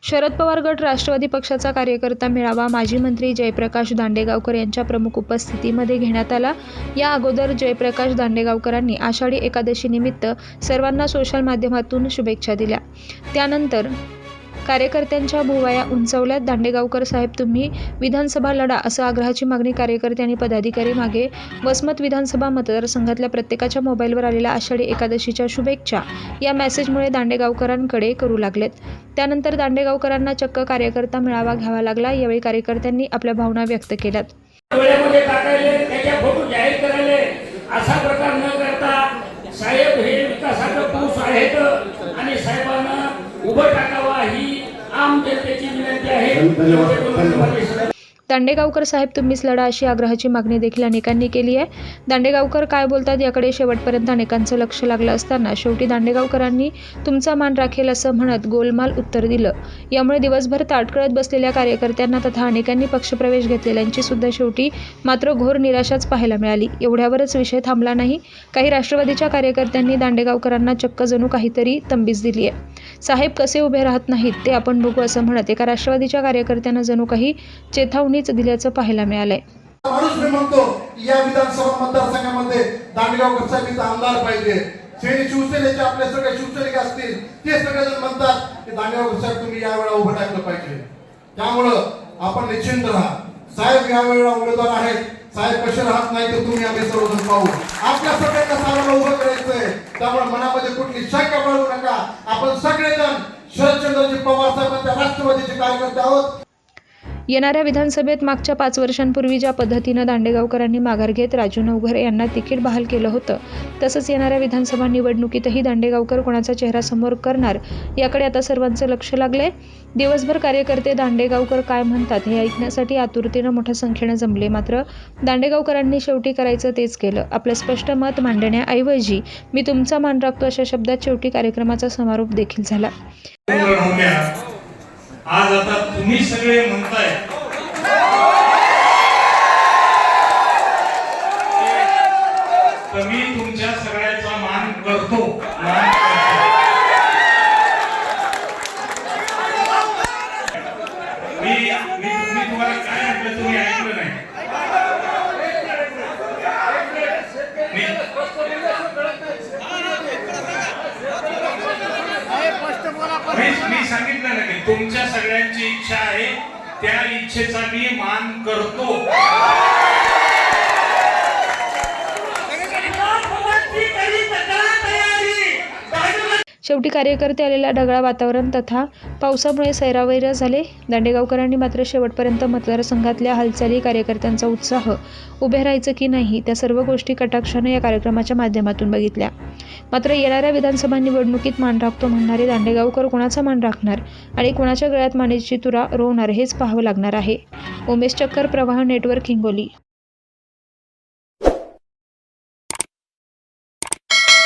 शरद पवार गट राष्ट्रवादी पक्षाचा कार्यकर्ता मेळावा माजी मंत्री जयप्रकाश दांडेगावकर यांच्या प्रमुख उपस्थितीमध्ये घेण्यात आला। या अगोदर जयप्रकाश दांडेगावकरांनी आषाढी एकादशी निमित्त सर्वांना सोशल माध्यमातून शुभेच्छा दिल्या। त्यानंतर कार्यकर्त्यांच्या भुवया उंचावल्यात। दांडेगावकर साहेब तुम्ही विधानसभा लढा असं आग्रहाची मागणी कार्यकर्ते पदाधिकारी मागे। वसमत विधानसभा मतदारसंघातल्या प्रत्येकाच्या मोबाईलवर आलेल्या आषाढी एकादशीच्या शुभेच्छा या मेसेजमुळे दांडेगावकरांकडे करू लागलेत। त्यानंतर दांडेगावकरांना चक्क कार्यकर्ता मेळावा घ्यावा लागला। यावेळी कार्यकर्त्यांनी आपल्या भावना व्यक्त केल्यात। डोळ्यामध्ये टाकायले, त्याच्या फोटो जाहीर करायले असा प्रकार न करता साहेब हे विकासाचं पुरुष आहेत आणि साहेबांना उभं टाकावा ही आम जनतेची विनंती आहे। दांडेगावकर साहेब तुम्हीच लढा अशी आग्रहाची मागणी देखील अनेकांनी केली आहे। दांडेगावकर काय बोलतात याकडे शेवटपर्यंत अनेकांचं लक्ष लागलं असताना शेवटी दांडेगावकरांनी तुमचा मान राखेल असं म्हणत गोलमाल उत्तर दिलं। यामुळे दिवसभर ताटकळत बसलेल्या कार्यकर्त्यांना तथा अनेकांनी पक्षप्रवेश घेतलेल्यांची सुद्धा शेवटी मात्र घोर निराशाच पाहायला मिळाली। एवढ्यावरच विषय थांबला नाही। काही राष्ट्रवादीच्या कार्यकर्त्यांनी दांडेगावकरांना चक्क जणू काहीतरी तंबीस दिली आहे। साहेब कसे उभे राहत नाहीत ते आपण बघू असं म्हणत एका राष्ट्रवादीच्या कार्यकर्त्यांना जणू काही चेतावणी दिल्याचं पाहायला मिळालंय। माणूस मी म्हणतो या विधानसभा मतदारसंघामध्ये दांडेगावकर साहेब आमदार पाहिजे। शिवसेनेचे आपले सगळे शिवसैनिक असतील ते सगळेजण म्हणतात की दांडेगावकर साहेब तुम्ही यावेळेला उभं टाकलं पाहिजे। त्यामुळं आपण निश्चिंत राहा। साहेब यावेळेला उमेदवार आहेत। साहेब कसे राहत नाही तर तुम्ही आम्ही सर्वजण पाहू। आपल्या सगळ्यांना साहेबांना उभं करायचंय। त्यामुळे मनामध्ये कुठली शंका बाळगू नका। आपण सगळेजण शरदचंद्रजी पवार साहेबांच्या राष्ट्रवादीचे कार्यकर्ते आहोत। येणाऱ्या विधानसभेत मागच्या 5 वर्षांपूर्वी ज्या पद्धतीनं दांडेगावकरांनी माघार घेत राजू नवघरे यांना तिकीट बहाल केलं होतं, तसंच येणाऱ्या विधानसभा निवडणुकीतही दांडेगावकर कोणाचा चेहरा समोर करणार याकडे आता सर्वांचं लक्ष लागलंय। दिवसभर कार्यकर्ते दांडेगावकर काय म्हणतात हे ऐकण्यासाठी आतुरतेनं मोठ्या संख्येनं जमले। मात्र दांडेगावकरांनी शेवटी करायचं तेच केलं। आपलं स्पष्ट मत मांडण्याऐवजी मी तुमचा मान राखतो अशा शब्दात शेवटी कार्यक्रमाचा समारोप देखील झाला। आज आता तुम्ही सगळे म्हणताय तर मी तुमच्या सगळ्याचा मान करतो। मी तुम्हाला काय म्हटलं तुम्ही ऐकलं नाही। मी सांगितलं ना की तुमच्या सगळ्यांची इच्छा आहे, त्या इच्छेचा मी मान करतो। शेवटी कार्यकर्ते आलेल्या ढगाळ वातावरण तथा पावसामुळे सैरावैरा झाले। दांडेगावकरांनी मात्र शेवटपर्यंत मतदारसंघातल्या हालचाली, कार्यकर्त्यांचा उत्साह, उभे राहायचं की नाही त्या सर्व गोष्टी कटाक्षानं या कार्यक्रमाच्या माध्यमातून बघितल्या। मात्र येणाऱ्या विधानसभा निवडणुकीत मान राखतो म्हणणारे दांडेगावकर कोणाचा मान राखणार आणि कोणाच्या गळ्यात मानेची तुरा रोवणार हेच पाहावं लागणार आहे। उमेश चक्कर, प्रवाह नेटवर्क, हिंगोली।